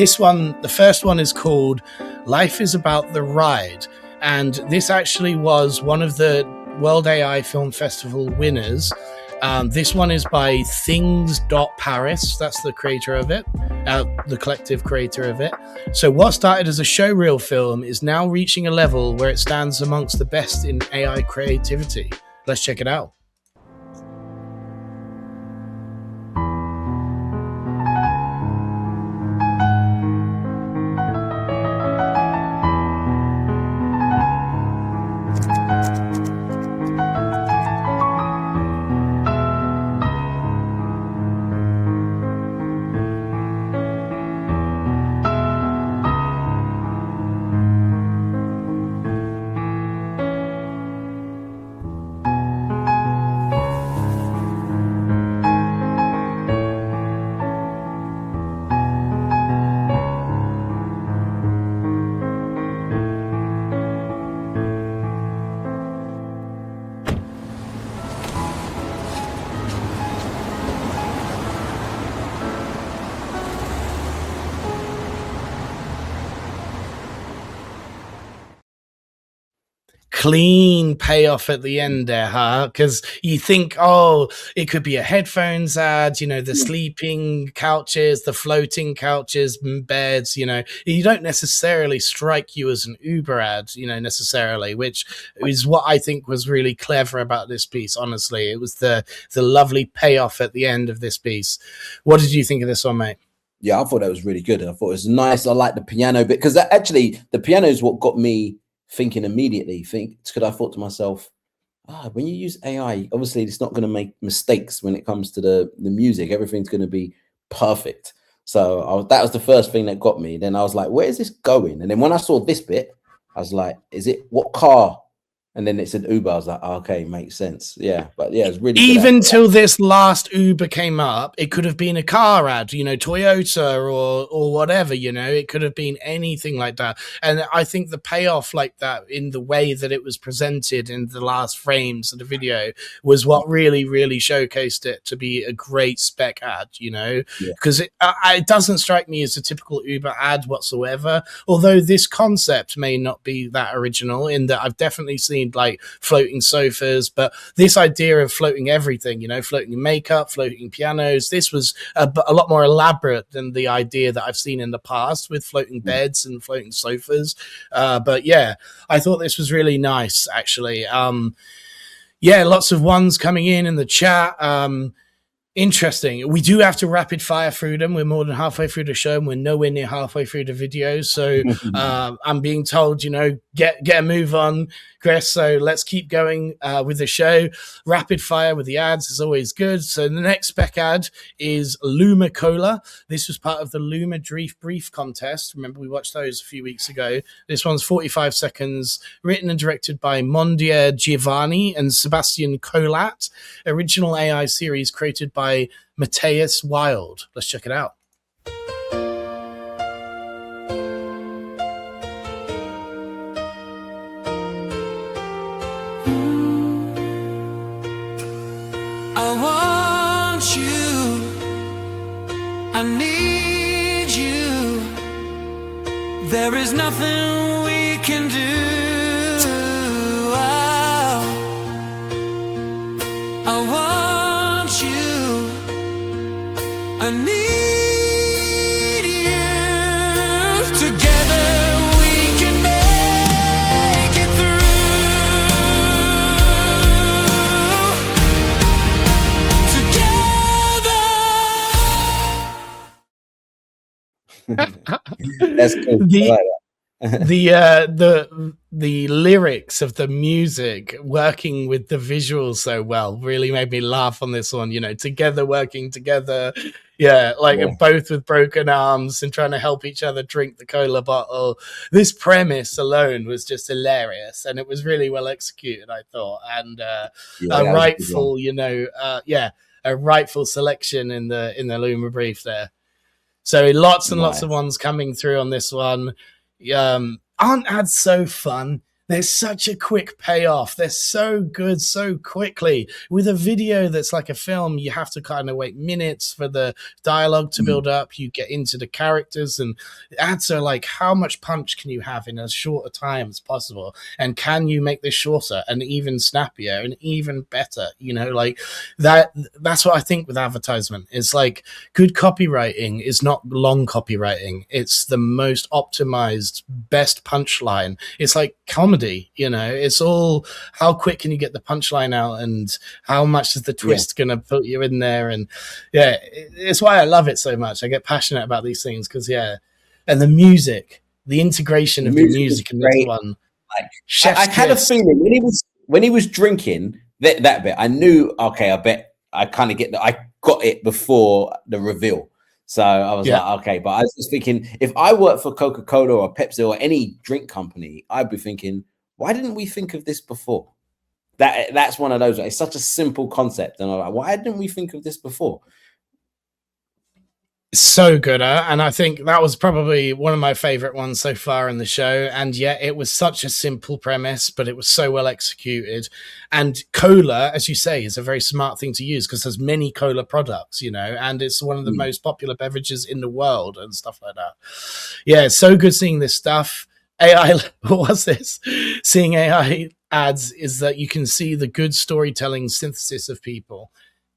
this one, the first one is called Life is About the Ride. And this actually was one of the World AI Film Festival winners. This one is by things.paris. That's the creator of it, the collective creator of it. So what started as a showreel film is now reaching a level where it stands amongst the best in AI creativity. Let's check it out. Clean payoff at the end there, huh? Because you think, oh, it could be a headphones ad, you know, the sleeping couches, the floating couches, beds, you know, you don't necessarily strike you as an Uber ad, you know, necessarily, which is what I think was really clever about this piece. Honestly, it was the lovely payoff at the end of this piece. What did you think of this one, mate? Yeah, I thought that was really good. I thought it was nice. I like the piano bit because actually the piano is what got me thinking immediately. Because I thought to myself, when you use AI, obviously it's not going to make mistakes when it comes to the music. Everything's going to be perfect. So that was the first thing that got me. Then I was like, where is this going? And then when I saw this bit, I was like, is it what car? And then it said Uber. I was like, okay, makes sense. Yeah, but yeah, it's really even till this last Uber came up. It could have been a car ad, you know, Toyota or whatever. You know, it could have been anything like that. And I think the payoff like that in the way that it was presented in the last frames of the video was what really, really showcased it to be a great spec ad. You know, because it doesn't strike me as a typical Uber ad whatsoever. Although this concept may not be that original, in that I've definitely seen like floating sofas, but this idea of floating everything, you know, floating makeup, floating pianos, this was a lot more elaborate than the idea that I've seen in the past with floating beds and floating sofas. But yeah, I thought this was really nice, actually. Yeah, lots of ones coming in the chat. Interesting. We do have to rapid fire through them. We're more than halfway through the show and we're nowhere near halfway through the video. So I'm being told, you know, get a move on, Chris. So let's keep going with the show. Rapid fire with the ads is always good. So the next spec ad is Luma Cola. This was part of the Luma Brief contest. Remember, we watched those a few weeks ago. This one's 45 seconds, written and directed by Monder Jiyawi Sebastian Kollat. Original AI series created by Matthias Wilde. Let's check it out. I want you, I need you, there is nothing we can do. I want you, I need you, together we can make it together. That's cool. The lyrics of the music working with the visuals so well really made me laugh on this one, you know, together, working together. Yeah, like both with broken arms and trying to help each other drink the cola bottle. This premise alone was just hilarious and it was really well executed, I thought. And a rightful, you know, a rightful selection in the Luma brief there. So lots and lots of ones coming through on this one. Aren't ads so fun? there's such a quick payoff. They're so good so quickly. With a video that's like a film, you have to kind of wait minutes for the dialogue to build up. You get into the characters, and ads are like, how much punch can you have in as short a time as possible? And can you make this shorter and even snappier and even better? You know, like that's what I think with advertisement. It's like good copywriting is not long copywriting. It's the most optimized, best punchline. It's like comedy, you know, it's all how quick can you get the punchline out and how much is the twist going to put you in there. And yeah, it's why I love it so much. I get passionate about these things because, yeah, and the music, the integration of the music in this one. Like, I had a feeling when he was drinking that bit, I knew, okay, I bet I kind of I got it before the reveal. So I was like, okay, but I was just thinking, if I worked for Coca-Cola or Pepsi or any drink company, I'd be thinking, why didn't we think of this before? That's one of those. It's such a simple concept, and I'm like, why didn't we think of this before? So good, and I think that was probably one of my favorite ones so far in the show. And yet it was such a simple premise, but it was so well executed. And cola, as you say, is a very smart thing to use because there's many cola products, you know, and it's one of the most popular beverages in the world and stuff like that. Yeah, it's so good seeing this stuff. AI, what was this? Seeing AI ads is that you can see the good storytelling synthesis of people.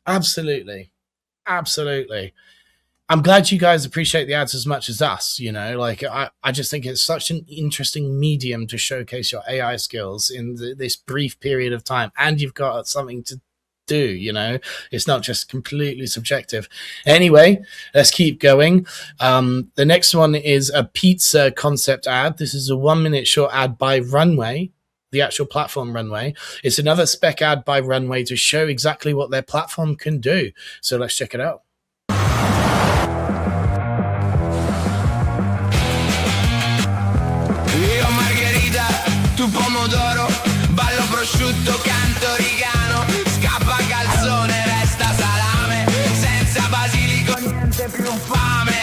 Absolutely. Absolutely. I'm glad you guys appreciate the ads as much as us, you know, like I just think it's such an interesting medium to showcase your AI skills in this brief period of time. And you've got something to do, you know, it's not just completely subjective. Anyway, let's keep going. The next one is a pizza concept ad. This is a 1-minute short ad by Runway, the actual platform Runway. It's another spec ad by Runway to show exactly what their platform can do. So let's check it out. Pomodoro, ballo prosciutto, canto origano, scappa calzone, resta salame, senza basilico niente più fame.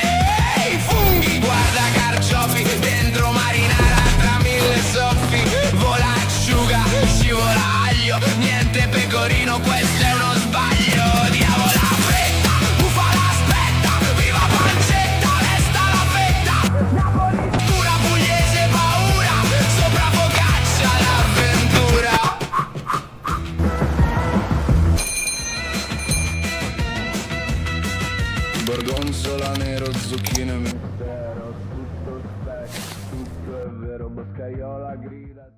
Ehi, funghi, guarda carciofi, dentro marinara tra 1000 soffi, vola asciuga, scivola aglio, niente pecorino, questo è uno sbaglio. Diavola fretta, bufala aspetta, viva pancetta, resta la fetta, Napoli pura pugliese paura, sopra focaccia l'avventura. Gorgonzola nero, zucchine mistero, tutto spec, tutto è vero, boscaiola grida.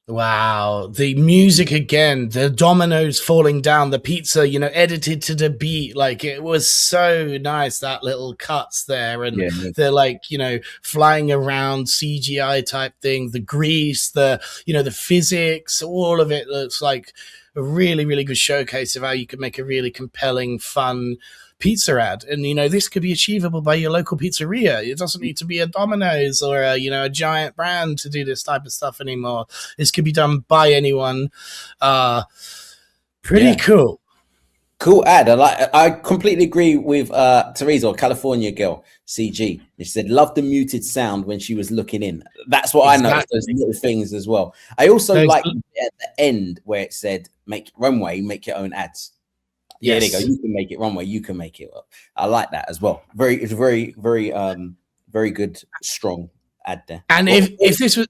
Wow, the music again, the dominoes falling down, the pizza, you know, edited to the beat. Like, it was so nice, that little cuts there. And they're like, you know, flying around, CGI type thing, the grease, the, you know, the physics, all of it looks like a really, really good showcase of how you can make a really compelling, fun pizza ad. And, you know, this could be achievable by your local pizzeria. It doesn't need to be a Domino's or a, you know, a giant brand to do this type of stuff anymore. This could be done by anyone. Pretty cool. Cool ad. I completely agree with Teresa, or California girl, CG. She said, love the muted sound when she was looking in. That's what I noticed, those little things as well. I also like at the end where it said, make Runway, make your own ads. Yeah, there you go. You can make it Runway. You can make it. I like that as well. It's very, very, very good, strong ad there. And if this was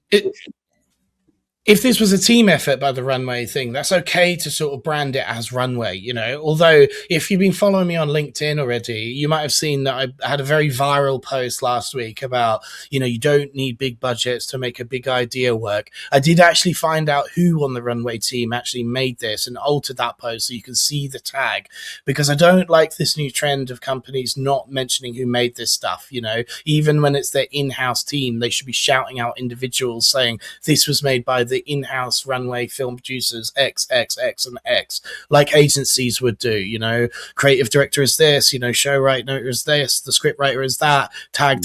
if this was a team effort by the Runway thing, that's okay to sort of brand it as Runway, you know. Although, if you've been following me on LinkedIn already, you might have seen that I had a very viral post last week about, you know, you don't need big budgets to make a big idea work. I did actually find out who on the Runway team actually made this and altered that post so you can see the tag, because I don't like this new trend of companies not mentioning who made this stuff, you know. Even when it's their in-house team, they should be shouting out individuals saying this was made by the in-house Runway film producers X, X, X, and X, like agencies would do, you know. Creative director is this, you know, show writer is this, the script writer is that, tag.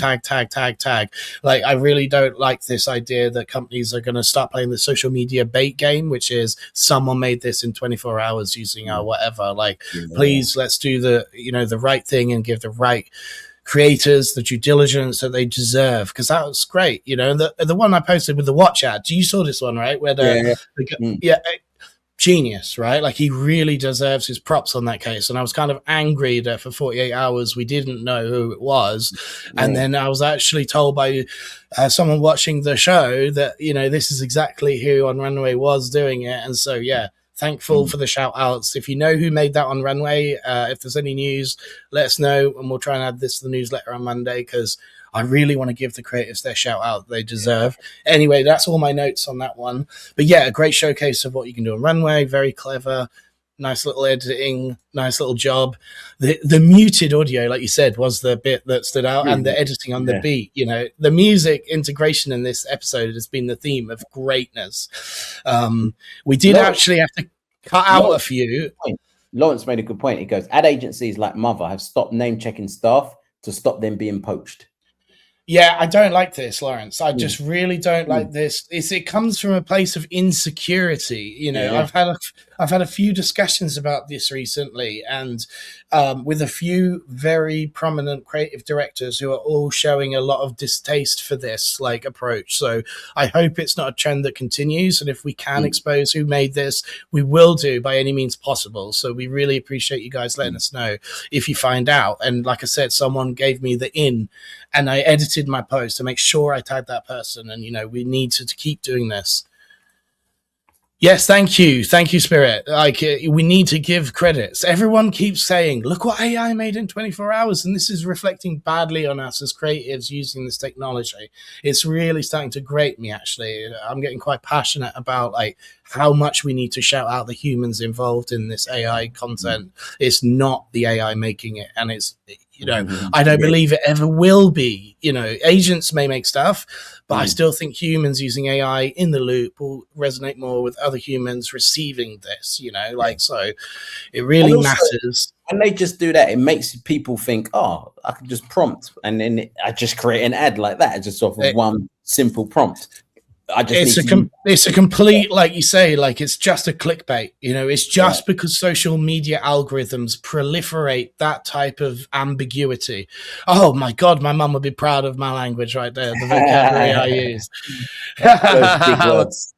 Like, I really don't like this idea that companies are going to start playing the social media bait game, which is someone made this in 24 hours using our whatever. Like, please, let's do the, you know, the right thing and give the right creators the due diligence that they deserve, because that was great. You know, the one I posted with the watch ad, you saw this one, right? Where genius, right? Like, he really deserves his props on that case. And I was kind of angry that for 48 hours we didn't know who it was. And then I was actually told by someone watching the show that, you know, this is exactly who on Runway was doing it. And so, yeah, thankful for the shout outs. If you know who made that on Runway, if there's any news, let us know, and we'll try and add this to the newsletter on Monday, because I really want to give the creators their shout out they deserve. Anyway, that's all my notes on that one. But yeah, a great showcase of what you can do on Runway. Very clever, nice little editing, nice little job. The muted audio, like you said, was the bit that stood out, and the editing on the beat. You know, the music integration in this episode has been the theme of greatness. We did actually have to cut out a few. Lawrence made a good point. He goes, ad agencies like Mother have stopped name checking staff to stop them being poached. Yeah, I don't like this, Lawrence. I just really don't like this. It comes from a place of insecurity. You know, I've had a few discussions about this recently, and with a few very prominent creative directors who are all showing a lot of distaste for this like approach. So I hope it's not a trend that continues. And if we can expose who made this, we will do by any means possible. So we really appreciate you guys letting us know if you find out. And like I said, someone gave me the in, and I edited my post to make sure I tagged that person. And, you know, we need to keep doing this. Yes, thank you. Thank you, Spirit. Like, we need to give credits. Everyone keeps saying, look what AI made in 24 hours. And this is reflecting badly on us as creatives using this technology. It's really starting to grate me, actually. I'm getting quite passionate about, like, how much we need to shout out the humans involved in this AI content. It's not the AI making it. And it's, you know, I don't believe it ever will be. You know, agents may make stuff, but I still think humans using AI in the loop will resonate more with other humans receiving this, you know, like, so it really matters. When they just do that, it makes people think, oh, I can just prompt, and then I just create an ad like that, just off of one simple prompt. It's a complete, like you say, like, it's just a clickbait, you know. It's just because social media algorithms proliferate that type of ambiguity. Oh my God, my mum would be proud of my language right there, the vocabulary I use. Those big words.